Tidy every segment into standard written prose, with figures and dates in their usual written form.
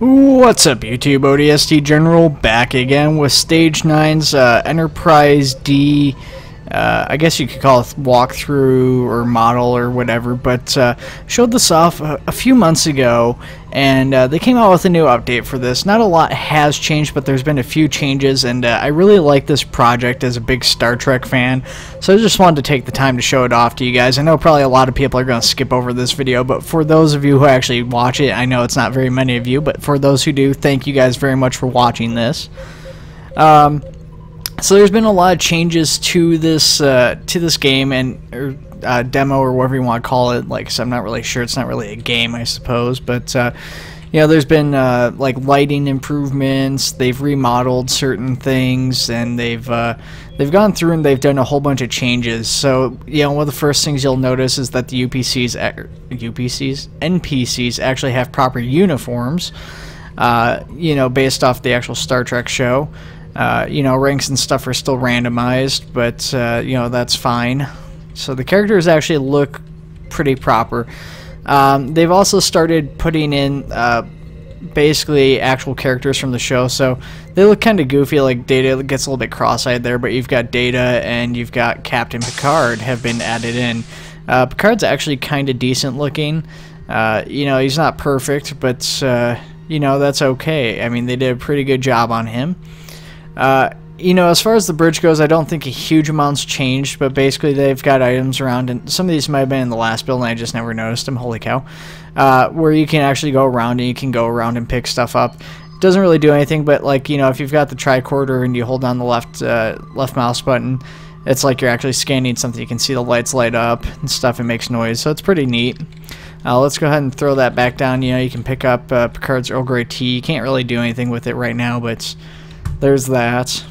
What's up, YouTube? ODST General back again with Stage 9's Enterprise D, I guess you could call it walkthrough or model or whatever, but showed this off a few months ago, and they came out with a new update for this. Not a lot has changed, but there's been a few changes, and I really like this project as a big Star Trek fan, so I just wanted to take the time to show it off to you guys. I know probably a lot of people are going to skip over this video, but for those of you who actually watch it, I know it's not very many of you, but for those who do, thank you guys very much for watching this. So there's been a lot of changes to this game and demo, or whatever you want to call it. Like, so I'm not really sure. It's not really a game, I suppose. But you know, there's been like lighting improvements. They've remodeled certain things, and they've gone through and they've done a whole bunch of changes. So you know, one of the first things you'll notice is that the NPCs actually have proper uniforms. You know, based off the actual Star Trek show. You know, ranks and stuff are still randomized, but you know, that's fine. So the characters actually look pretty proper. They've also started putting in basically actual characters from the show, so they look kind of goofy. Like Data gets a little bit cross-eyed there, but you've got Data and you've got Captain Picard have been added in. Picard's actually kind of decent looking. You know, he's not perfect, but you know, that's okay. I mean, they did a pretty good job on him. You know, as far as the bridge goes, I don't think a huge amount's changed, but basically they've got items around, and some of these might have been in the last build and I just never noticed them, holy cow, where you can actually go around and you can go around and pick stuff up. It doesn't really do anything, but like, you know, if you've got the tricorder and you hold down the left mouse button, it's like you're actually scanning something. You can see the lights light up and stuff, and makes noise, so it's pretty neat. Let's go ahead and throw that back down. You know, you can pick up Picard's Earl Grey tea. You can't really do anything with it right now, but there's that.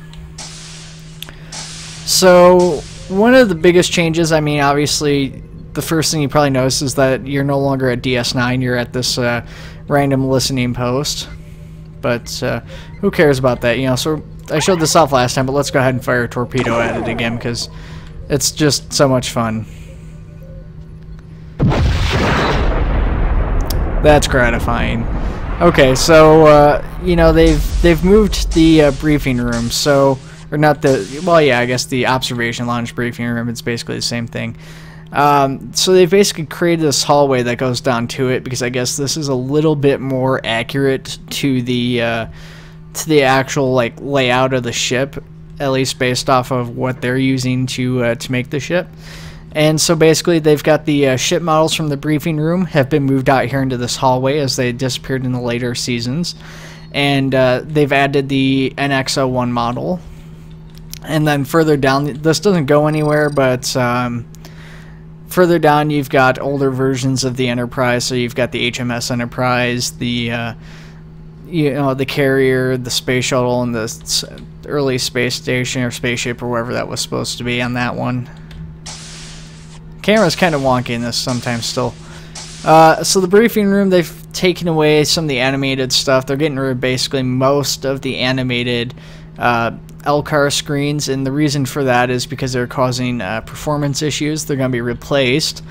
So one of the biggest changes, I mean, obviously the first thing you probably notice is that you're no longer at DS9, you're at this random listening post. But who cares about that, you know? So I showed this off last time, but let's go ahead and fire a torpedo at it again, because it's just so much fun. That's gratifying. Okay, so you know, they've moved the briefing room, so, or not the, well, yeah, I guess the observation lounge briefing room, it's basically the same thing. So they've basically created this hallway that goes down to it, because I guess this is a little bit more accurate to the actual like layout of the ship, at least based off of what they're using to make the ship. And so basically they've got the ship models from the briefing room have been moved out here into this hallway, as they disappeared in the later seasons. And they've added the NX-01 model. And then further down, this doesn't go anywhere, but further down you've got older versions of the Enterprise. So you've got the HMS Enterprise, the you know, the carrier, the space shuttle, and the early space station or spaceship or whatever that was supposed to be on that one. Camera's kind of wonky in this sometimes still. So the briefing room, they've taken away some of the animated stuff. They're getting rid of basically most of the animated LCAR screens, and the reason for that is because they're causing performance issues. They're going to be replaced.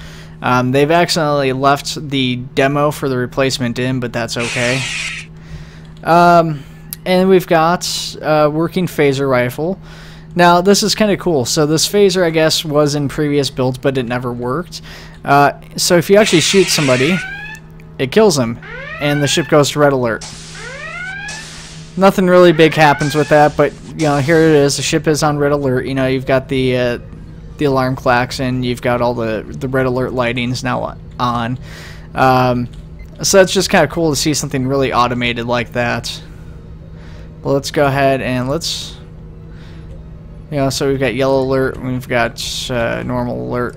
They've accidentally left the demo for the replacement in, but that's okay. And we've got working phaser rifle. Now, this is kind of cool. So this phaser, I guess, was in previous builds, but it never worked. So if you actually shoot somebody, it kills them, and the ship goes to red alert. Nothing really big happens with that, but you know, here it is. The ship is on red alert. You know, you've got the alarm klaxon, you've got all the red alert lightings now on. So that's just kind of cool to see something really automated like that. Well, let's go ahead and let's. You know, so we've got yellow alert, and we've got normal alert.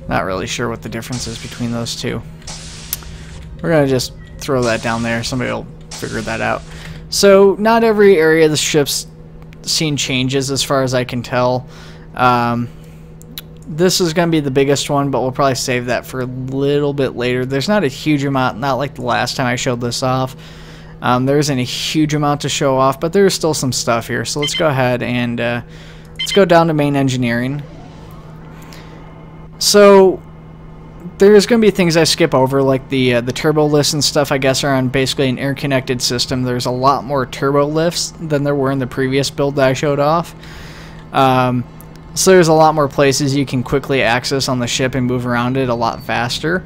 Not really sure what the difference is between those two. We're going to just throw that down there. Somebody will figure that out. So not every area of the ship's seen changes as far as I can tell. This is going to be the biggest one, but we'll probably save that for a little bit later. There's not a huge amount, not like the last time I showed this off. There isn't a huge amount to show off, but there's still some stuff here. So let's go ahead and let's go down to main engineering. So there's going to be things I skip over, like the turbo lifts and stuff, I guess, are on basically an interconnected system. There's a lot more turbo lifts than there were in the previous build that I showed off. So there's a lot more places you can quickly access on the ship and move around it a lot faster.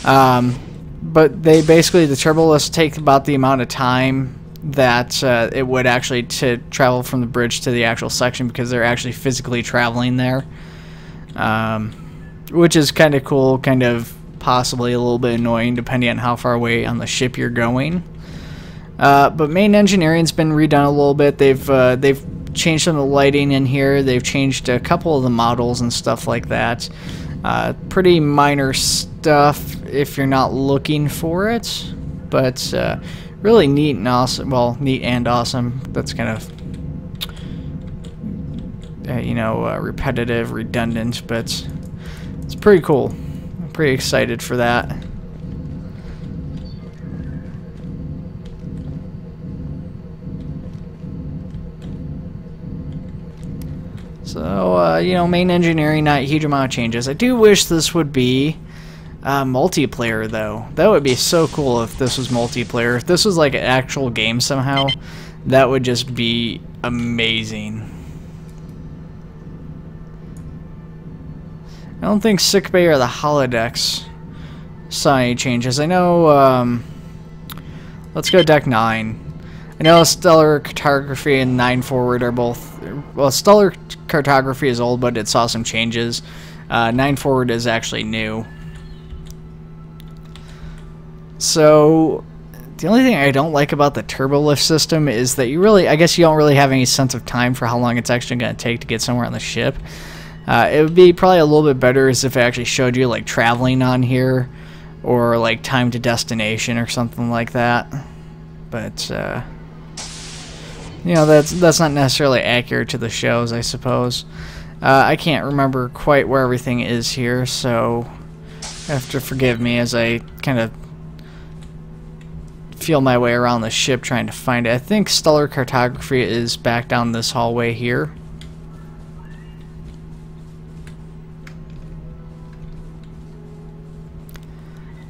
But the turbo lifts take about the amount of time that it would actually to travel from the bridge to the actual section, because they're actually physically traveling there. Which is kind of cool, kind of possibly a little bit annoying depending on how far away on the ship you're going. But main engineering's been redone a little bit. They've changed some of the lighting in here. They've changed a couple of the models and stuff like that. Pretty minor stuff if you're not looking for it, but really neat and awesome. Well, neat and awesome. That's kind of repetitive, redundant, but it's pretty cool. I'm pretty excited for that. So, main engineering, not a huge amount of changes. I do wish this would be multiplayer, though. That would be so cool if this was multiplayer. If this was like an actual game somehow, that would just be amazing. I don't think sickbay or the holodecks saw any changes. I know, let's go deck 9. I know Stellar Cartography and 9 Forward are both, well, Stellar Cartography is old, but it saw some changes. 9 Forward is actually new. So, the only thing I don't like about the turbo lift system is that I guess you don't really have any sense of time for how long it's actually going to take to get somewhere on the ship. It would be probably a little bit better as if it actually showed you like traveling on here, or like time to destination or something like that. But that's not necessarily accurate to the shows, I suppose. I can't remember quite where everything is here, so you have to forgive me as I kind of feel my way around the ship trying to find it. I think Stellar Cartography is back down this hallway here.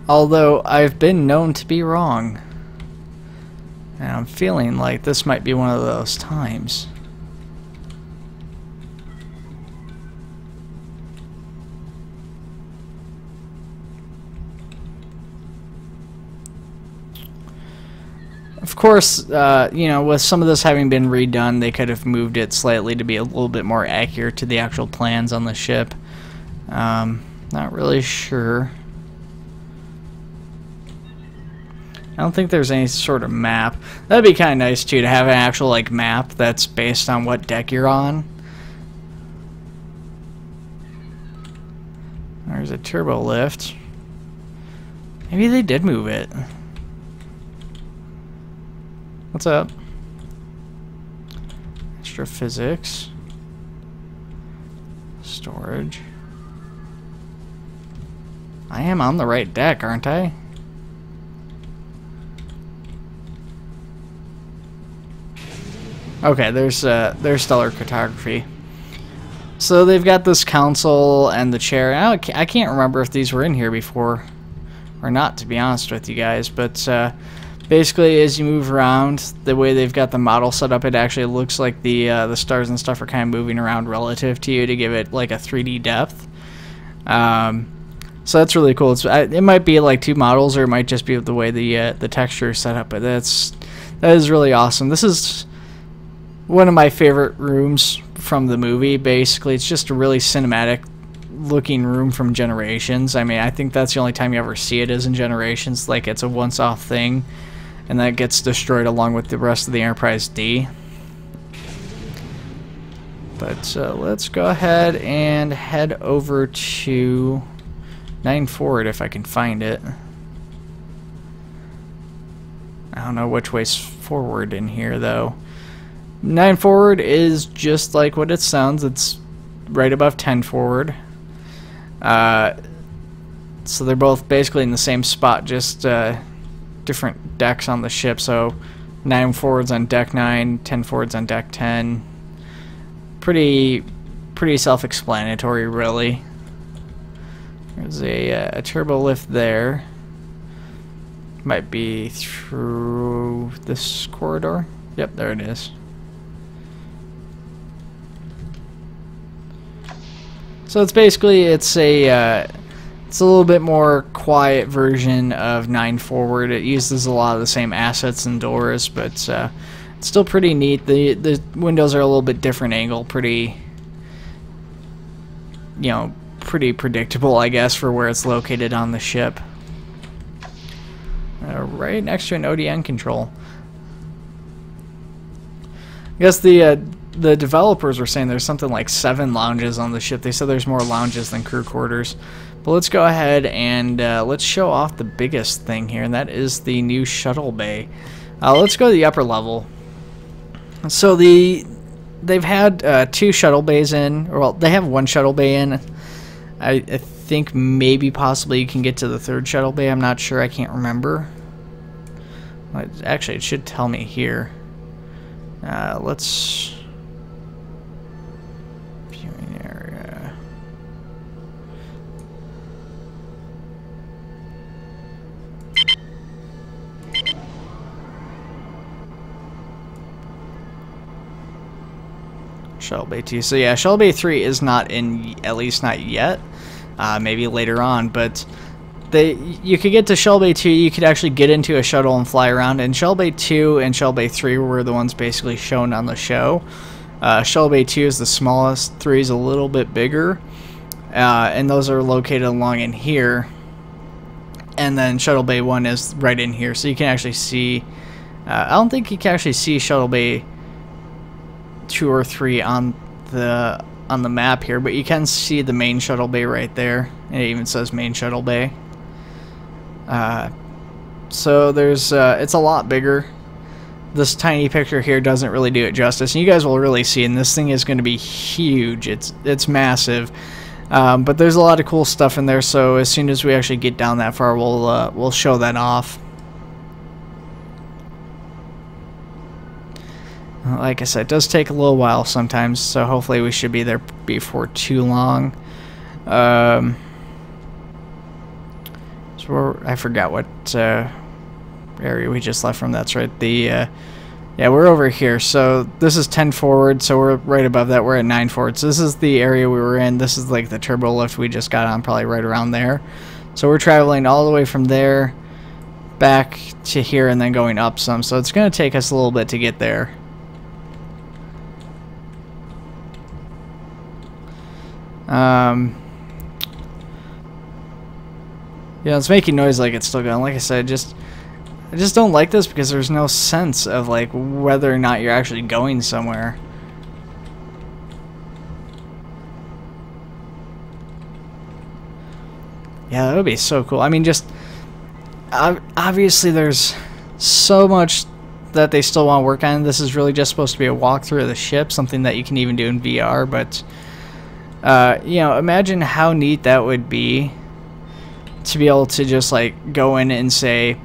Although I've been known to be wrong. And I'm feeling like this might be one of those times. Of course, with some of this having been redone, they could have moved it slightly to be a little bit more accurate to the actual plans on the ship. Not really sure. I don't think there's any sort of map. That'd be kind of nice too, to have an actual like map that's based on what deck you're on. There's a turbo lift. Maybe they did move it. What's up? Astrophysics. Storage. I am on the right deck, aren't I? Okay, there's Stellar Cartography. So they've got this console and the chair. I can't remember if these were in here before or not, to be honest with you guys. But basically, as you move around, the way they've got the model set up, it actually looks like the stars and stuff are kind of moving around relative to you to give it like a 3D depth. So that's really cool. It might be like two models, or it might just be the way the texture is set up. But that is really awesome. This is one of my favorite rooms from the movie. Basically, it's just a really cinematic looking room from Generations. I mean, I think that's the only time you ever see it is in Generations. Like, it's a once-off thing, and that gets destroyed along with the rest of the Enterprise D. But let's go ahead and head over to 9 Forward if I can find it. I don't know which way's forward in here, though. 9 Forward is just like what it sounds. It's right above 10 Forward. So they're both basically in the same spot, just different decks on the ship. So 9 Forward's on deck 9, 10 Forward's on deck 10. Pretty self-explanatory, really. There's a turbo lift there. Might be through this corridor. Yep, there it is. So it's basically it's a little bit more quiet version of 9 Forward. It uses a lot of the same assets and doors, but it's still pretty neat. The windows are a little bit different angle, pretty, you know, pretty predictable, I guess, for where it's located on the ship. Right next to an ODN control. I guess the developers were saying there's something like 7 lounges on the ship. They said there's more lounges than crew quarters. But let's go ahead and let's show off the biggest thing here, and that is the new shuttle bay. Let's go to the upper level. So they've had 2 shuttle bays in, or well, they have 1 shuttle bay in. I think maybe possibly you can get to the 3rd shuttle bay. I'm not sure. I can't remember. Actually, it should tell me here. Let's viewing area. Shuttle Bay 2. So yeah, Shuttle Bay 3 is not in, at least not yet. Maybe later on, but you could get to Shuttle Bay 2, you could actually get into a shuttle and fly around, and Shuttle Bay 2 and Shuttle Bay 3 were the ones basically shown on the show. Shuttle Bay 2 is the smallest, 3 is a little bit bigger, and those are located along in here, and then Shuttle Bay 1 is right in here, so you can actually see, I don't think you can actually see Shuttle Bay 2 or 3 on the map here, but you can see the main shuttle bay right there. It even says main shuttle bay. So there's it's a lot bigger. This tiny picture here doesn't really do it justice, and you guys will really see, and this thing is going to be huge. It's massive, but there's a lot of cool stuff in there, so as soon as we actually get down that far, we'll show that off. Like I said, it does take a little while sometimes, so hopefully we should be there before too long. So I forgot what area we just left from. That's right. Yeah, we're over here. So this is 10 forward, so we're right above that. We're at 9 forward. So this is the area we were in. This is like the turbo lift we just got on, probably right around there. So we're traveling all the way from there back to here and then going up some. So it's going to take us a little bit to get there. Yeah, it's making noise like it's still going. Like I said, I just don't like this because there's no sense of like whether or not you're actually going somewhere. Yeah, that would be so cool. I mean, just obviously there's so much that they still want to work on. This is really just supposed to be a walkthrough of the ship, something that you can even do in VR, but you know, imagine how neat that would be to be able to just like go in and say,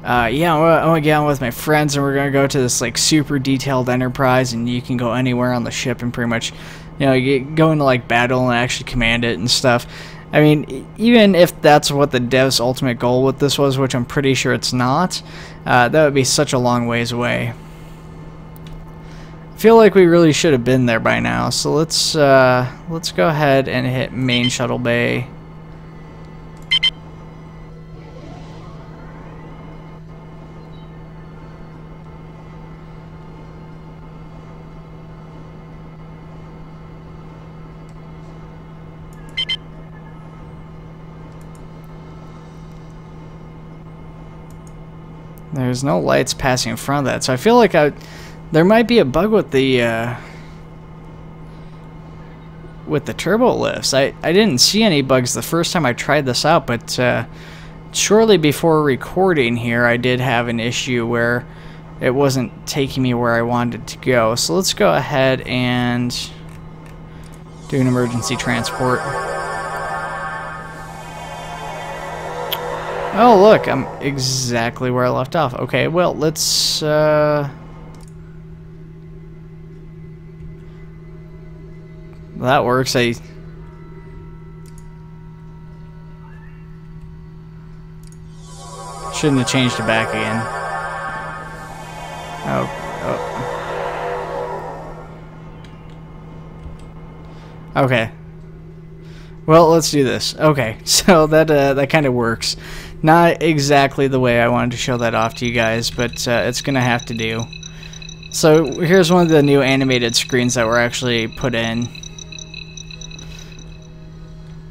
yeah, I want to get on with my friends and we're going to go to this like super detailed Enterprise, and you can go anywhere on the ship and pretty much, you know, go into like battle and actually command it and stuff. I mean, even if that's what the dev's ultimate goal with this was, which I'm pretty sure it's not, that would be such a long ways away. I feel like we really should have been there by now, so let's go ahead and hit main shuttle bay. There's no lights passing in front of that, so I feel like there might be a bug with the turbo lifts. I didn't see any bugs the first time I tried this out, but shortly before recording here, I did have an issue where it wasn't taking me where I wanted to go. So let's go ahead and do an emergency transport. Oh, look, I'm exactly where I left off. Okay, well, let's... that shouldn't have changed it back again. Oh. Okay. Well, let's do this. Okay, so that kind of works. Not exactly the way I wanted to show that off to you guys, but it's gonna have to do. So here's one of the new animated screens that were actually put in.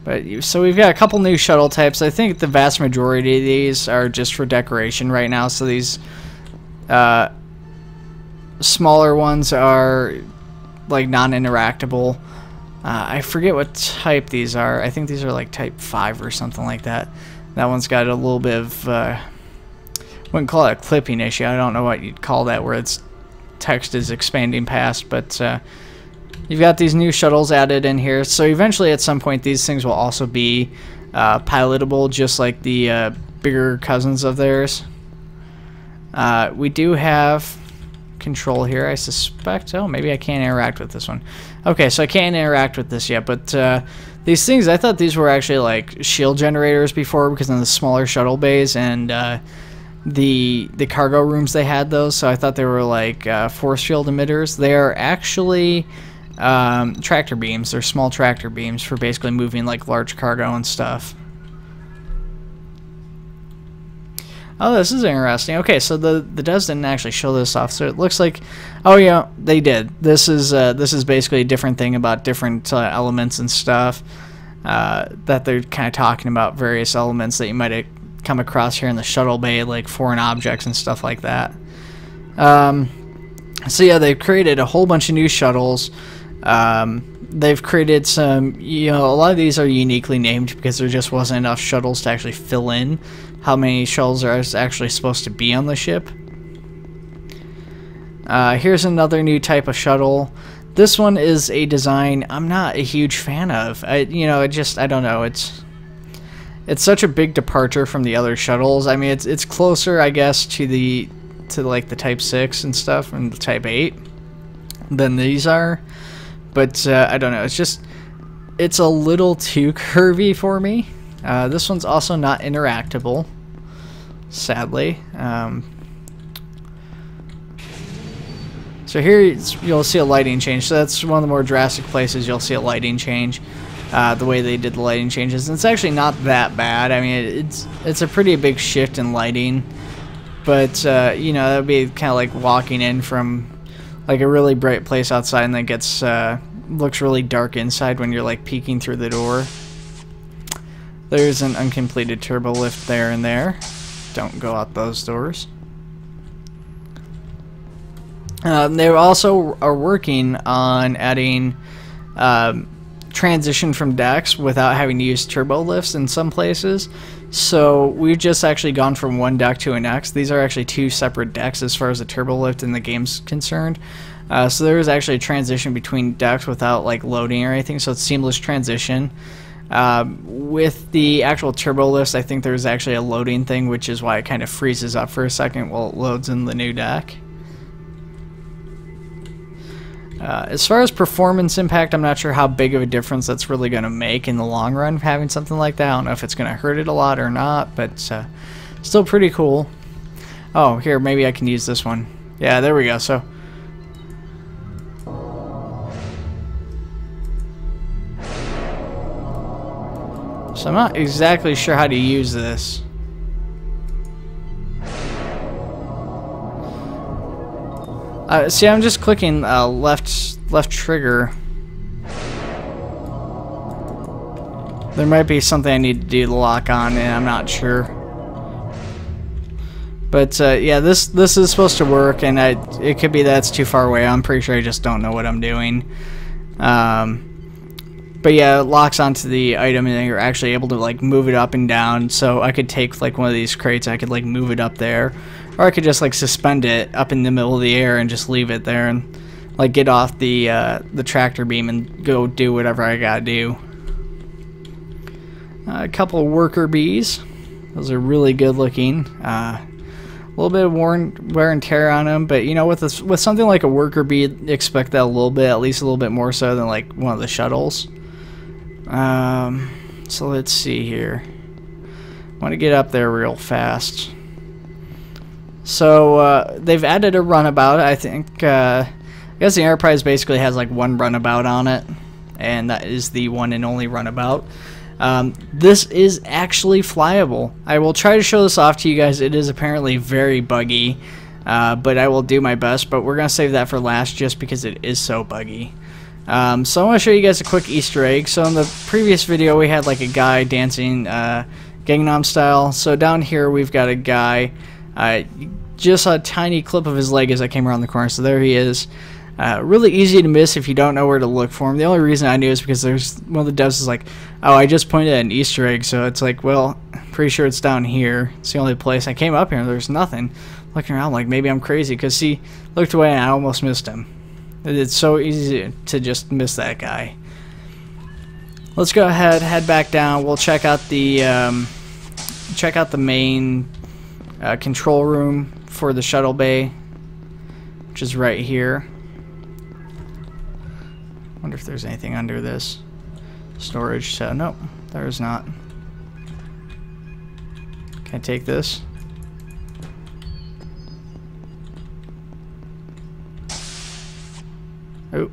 But so we've got a couple new shuttle types. I think the vast majority of these are just for decoration right now. So these smaller ones are like non-interactable. I forget what type these are. I think these are like type 5 or something like that. That one's got a little bit of, wouldn't call it a clipping issue. I don't know what you'd call that, where its text is expanding past. But you've got these new shuttles added in here. So eventually at some point these things will also be pilotable, just like the bigger cousins of theirs. We do have control here, I suspect. Oh, maybe I can't interact with this one. Okay, so I can't interact with this yet, but these things, I thought these were actually like shield generators before, because in the smaller shuttle bays and the cargo rooms they had those, so I thought they were like force field emitters. They are actually tractor beams. They're small tractor beams for basically moving like large cargo and stuff. Oh, this is interesting. Okay, so the devs didn't actually show this off, so it looks like, oh yeah, they did. This is basically a different thing about different elements and stuff that they're kind of talking about, various elements that you might have come across here in the shuttle bay, like foreign objects and stuff like that. So yeah, they've created a whole bunch of new shuttles. They've created some, you know, a lot of these are uniquely named because there just wasn't enough shuttles to actually fill in how many shuttles are actually supposed to be on the ship. Here's another new type of shuttle. This one is a design I'm not a huge fan of. I don't know. It's such a big departure from the other shuttles. I mean, it's closer, I guess, to like the Type 6 and stuff and the Type 8 than these are. But I don't know. It's a little too curvy for me. This one's also not interactable, sadly. So here you'll see a lighting change. So that's one of the more drastic places you'll see a lighting change. The way they did the lighting changes, and it's actually not that bad. I mean, it's a pretty big shift in lighting, but you know, that would be kind of like walking in from like a really bright place outside, and then gets looks really dark inside when you're like peeking through the door. There's an uncompleted turbo lift there and there. Don't go out those doors. They also are working on adding transition from decks without having to use turbo lifts in some places. So we've just actually gone from one deck to an X. These are actually two separate decks as far as the turbo lift in the game's concerned. So there is actually a transition between decks without like loading or anything, so it's seamless transition. With the actual turbo lifts, I think there's actually a loading thing, which is why it kind of freezes up for a second while it loads in the new deck. As far as performance impact, I'm not sure how big of a difference that's really going to make in the long run, having something like that. I don't know if it's going to hurt it a lot or not, but still pretty cool. Oh, here, maybe I can use this one. Yeah, there we go. So I'm not exactly sure how to use this. See, I'm just clicking left trigger. There might be something I need to do to lock on, and I'm not sure. But yeah, this is supposed to work, and it could be that it's too far away. I'm pretty sure I just don't know what I'm doing. But yeah, it locks onto the item, and you're actually able to like move it up and down. So I could take like one of these crates, I could like move it up there, or I could just like suspend it up in the middle of the air and just leave it there and like get off the tractor beam and go do whatever I gotta do. A couple of worker bees. Those are really good looking. A little bit of wear and tear on them, but you know, with something like a worker bee, expect that a little bit, at least a little bit more so than like one of the shuttles. So let's see here. I want to get up there real fast. So they've added a runabout. I think I guess the Enterprise basically has like one runabout on it, and that is the one and only runabout. This is actually flyable. I will try to show this off to you guys. It is apparently very buggy, but I will do my best. But we're gonna save that for last, just because it is so buggy. So I want to show you guys a quick Easter egg. So in the previous video, we had like a guy dancing Gangnam style. So down here we've got a guy. Just a tiny clip of his leg as I came around the corner. So there he is. Really easy to miss if you don't know where to look for him. The only reason I knew is because there's one of the devs is like, oh, I just pointed at an Easter egg. So it's like, well, I'm pretty sure it's down here. It's the only place. I came up here and there's nothing. Looking around like maybe I'm crazy, because he looked away and I almost missed him. It's so easy to just miss that guy. Let's go ahead, head back down. We'll check out the main control room for the shuttle bay, which is right here. Wonder if there's anything under this storage. So nope, there's not. Can I take this? Oh,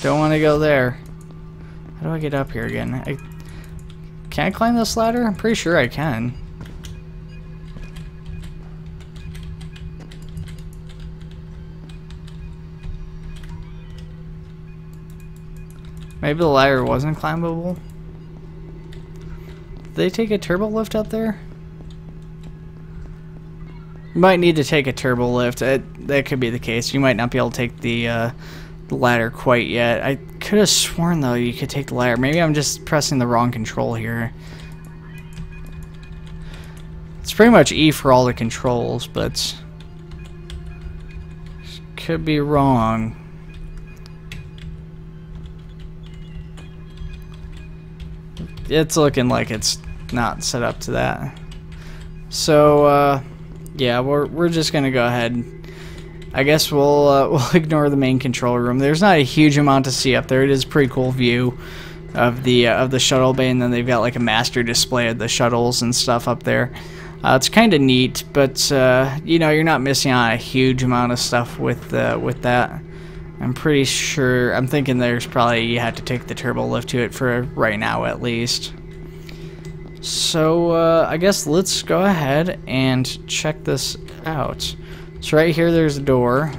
don't want to go there. How do I get up here again? Can I climb this ladder? I'm pretty sure I can. Maybe the ladder wasn't climbable. Did they take a turbo lift up there? You might need to take a turbo lift. That could be the case. You might not be able to take the ladder quite yet. I could have sworn though you could take the ladder. Maybe I'm just pressing the wrong control here. It's pretty much E for all the controls, but could be wrong. It's looking like it's not set up to that. So yeah, we're just gonna go ahead. I guess we'll ignore the main control room. There's not a huge amount to see up there. It is a pretty cool view of the shuttle bay, and then they've got like a master display of the shuttles and stuff up there. It's kind of neat, but you know, you're not missing on a huge amount of stuff with that. I'm pretty sure. I'm thinking there's probably you have to take the turbo lift to it for right now at least. So I guess let's go ahead and check this out. So right here there's a door.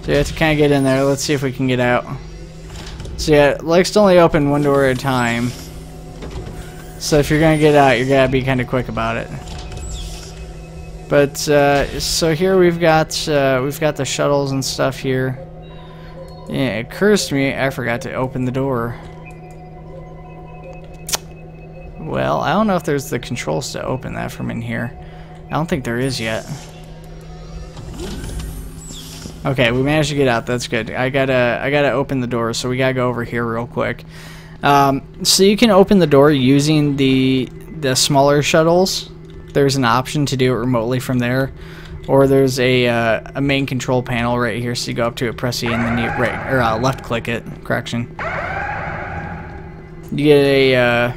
So you have to kind of get in there. Let's see if we can get out. So yeah, it likes to only open one door at a time. So if you're gonna get out, you're gonna be kind of quick about it. But so here we've got the shuttles and stuff here. Yeah, it occurs to me I forgot to open the door. Well, I don't know if there's the controls to open that from in here. I don't think there is yet. Okay, we managed to get out. That's good. I gotta open the door, so we gotta go over here real quick. So you can open the door using the smaller shuttles. There's an option to do it remotely from there, or there's a main control panel right here. So you go up to it, press E, and then you left click it. Correction. You get a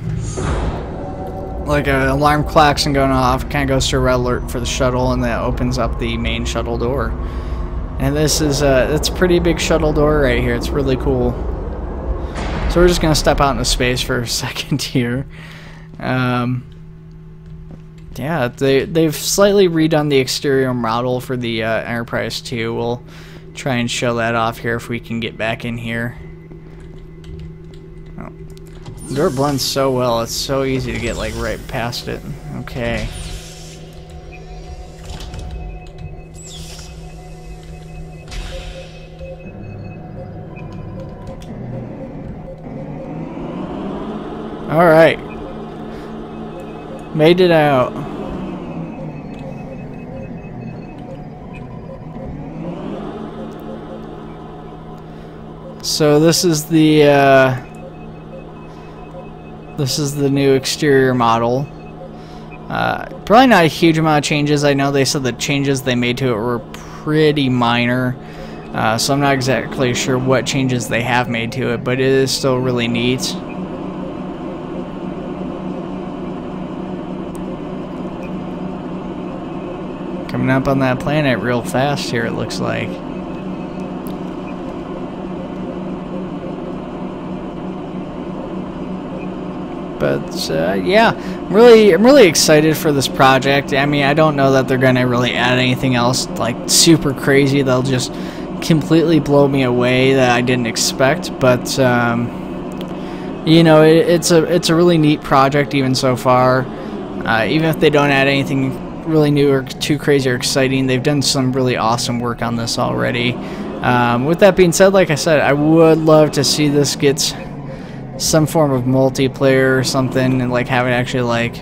like an alarm klaxon going off, kind of goes to a red alert for the shuttle, and that opens up the main shuttle door. And this is it's a pretty big shuttle door right here. It's really cool. So we're just gonna step out into space for a second here. Yeah, they've slightly redone the exterior model for the Enterprise 2. We'll try and show that off here if we can get back in here. Oh. The door blends so well, it's so easy to get like right past it. Okay. Alright. Made it out. So this is the new exterior model. Probably not a huge amount of changes. I know they said the changes they made to it were pretty minor. So I'm not exactly sure what changes they have made to it, but it is still really neat. Coming up on that planet real fast here, it looks like. But yeah, I'm really excited for this project. I mean, I don't know that they're gonna really add anything else like super crazy. They'll just completely blow me away that I didn't expect. But you know, it's a really neat project even so far. Even if they don't add anything really new or too crazy or exciting, they've done some really awesome work on this already. With that being said, like I said, I would love to see this get some form of multiplayer or something, and like have it actually like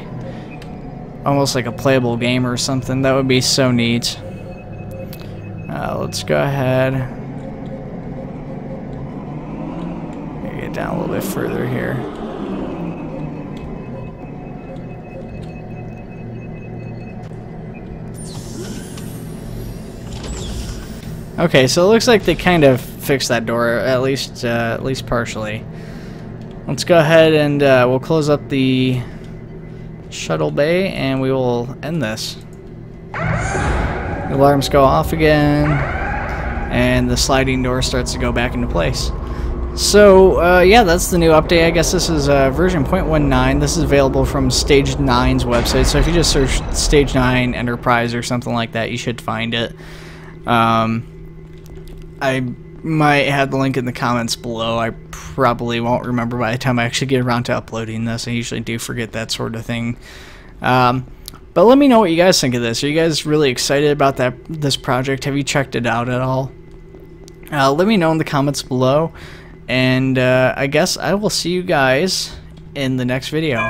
almost like a playable game or something. That would be so neat. Let's go ahead, get down a little bit further here. Okay, so it looks like they kind of fixed that door, at least partially. Let's go ahead and we'll close up the shuttle bay, and we will end this. The alarms go off again, and the sliding door starts to go back into place. So yeah, that's the new update. I guess this is version 0.19. This is available from Stage 9's website, so if you just search Stage 9 Enterprise or something like that, you should find it. I might have the link in the comments below. I probably won't remember by the time I actually get around to uploading this. I usually do forget that sort of thing. But let me know what you guys think of this. Are you guys really excited about this project? Have you checked it out at all? Let me know in the comments below. And I guess I will see you guys in the next video.